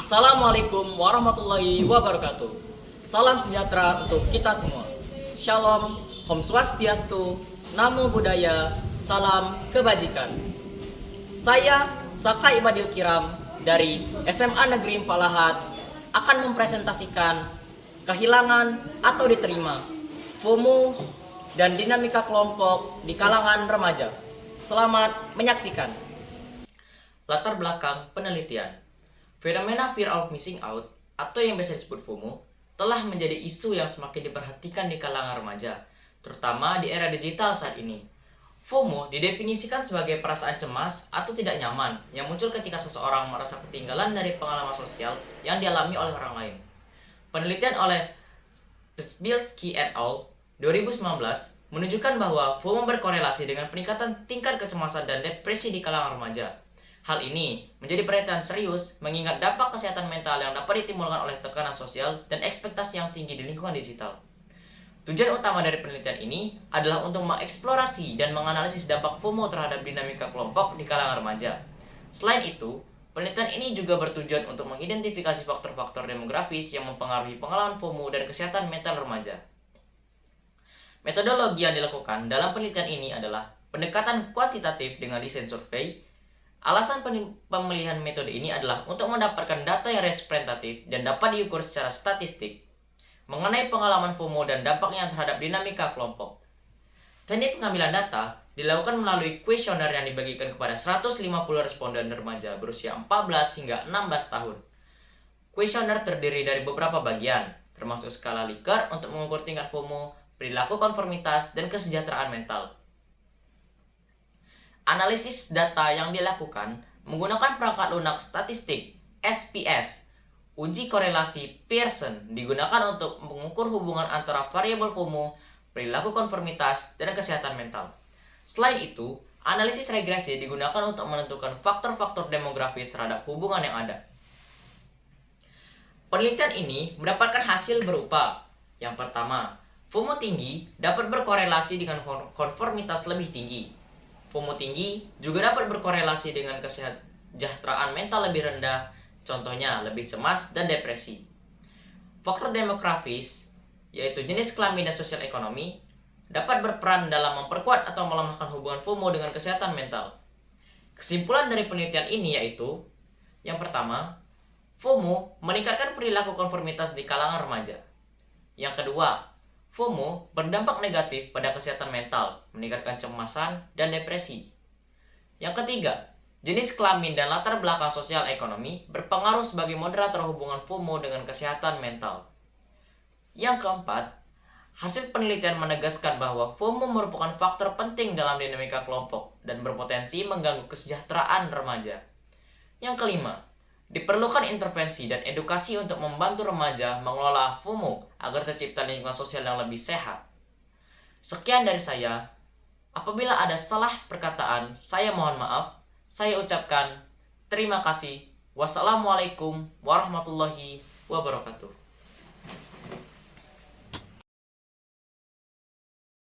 Assalamualaikum warahmatullahi wabarakatuh. Salam sejahtera untuk kita semua. Shalom, Om Swastiastu, Namo Buddhaya, Salam Kebajikan. Saya Saka Ibadil Kiram dari SMA Negeri Empalahat akan mempresentasikan kehilangan atau diterima, FOMO, dan dinamika kelompok di kalangan remaja. Selamat menyaksikan. Latar belakang penelitian. Fenomena fear of missing out atau yang biasa disebut FOMO telah menjadi isu yang semakin diperhatikan di kalangan remaja, terutama di era digital saat ini. FOMO didefinisikan sebagai perasaan cemas atau tidak nyaman yang muncul ketika seseorang merasa ketinggalan dari pengalaman sosial yang dialami oleh orang lain. Penelitian oleh Spilsky et al. 2019 menunjukkan bahwa FOMO berkorelasi dengan peningkatan tingkat kecemasan dan depresi di kalangan remaja. Hal ini menjadi perhatian serius mengingat dampak kesehatan mental yang dapat ditimbulkan oleh tekanan sosial dan ekspektasi yang tinggi di lingkungan digital. Tujuan utama dari penelitian ini adalah untuk mengeksplorasi dan menganalisis dampak FOMO terhadap dinamika kelompok di kalangan remaja. Selain itu, penelitian ini juga bertujuan untuk mengidentifikasi faktor-faktor demografis yang mempengaruhi pengalaman FOMO dan kesehatan mental remaja. Metodologi yang dilakukan dalam penelitian ini adalah pendekatan kuantitatif dengan desain survei. Alasan pemilihan metode ini adalah untuk mendapatkan data yang representatif dan dapat diukur secara statistik mengenai pengalaman FOMO dan dampaknya terhadap dinamika kelompok. Teknik pengambilan data dilakukan melalui kuesioner yang dibagikan kepada 150 responden remaja berusia 14 hingga 16 tahun. Kuesioner terdiri dari beberapa bagian, termasuk skala Likert untuk mengukur tingkat FOMO, perilaku konformitas, dan kesejahteraan mental. Analisis data yang dilakukan menggunakan perangkat lunak statistik SPS. Uji korelasi Pearson digunakan untuk mengukur hubungan antara variabel FOMO, perilaku konformitas, dan kesehatan mental. Selain itu, analisis regresi digunakan untuk menentukan faktor-faktor demografis terhadap hubungan yang ada. Penelitian ini mendapatkan hasil berupa: yang pertama, FOMO tinggi dapat berkorelasi dengan konformitas lebih tinggi. FOMO tinggi juga dapat berkorelasi dengan kesejahteraan mental lebih rendah, contohnya lebih cemas dan depresi. Faktor demografis, yaitu jenis kelamin dan sosial ekonomi, dapat berperan dalam memperkuat atau melemahkan hubungan FOMO dengan kesehatan mental. Kesimpulan dari penelitian ini yaitu: yang pertama, FOMO meningkatkan perilaku konformitas di kalangan remaja. Yang kedua, FOMO berdampak negatif pada kesehatan mental, meningkatkan kecemasan dan depresi. Yang ketiga, jenis kelamin dan latar belakang sosial ekonomi berpengaruh sebagai moderator hubungan FOMO dengan kesehatan mental. Yang keempat, hasil penelitian menegaskan bahwa FOMO merupakan faktor penting dalam dinamika kelompok dan berpotensi mengganggu kesejahteraan remaja. Yang kelima, diperlukan intervensi dan edukasi untuk membantu remaja mengelola FOMO agar tercipta lingkungan sosial yang lebih sehat. Sekian dari saya. Apabila ada salah perkataan, saya mohon maaf. Saya ucapkan terima kasih. Wassalamualaikum warahmatullahi wabarakatuh.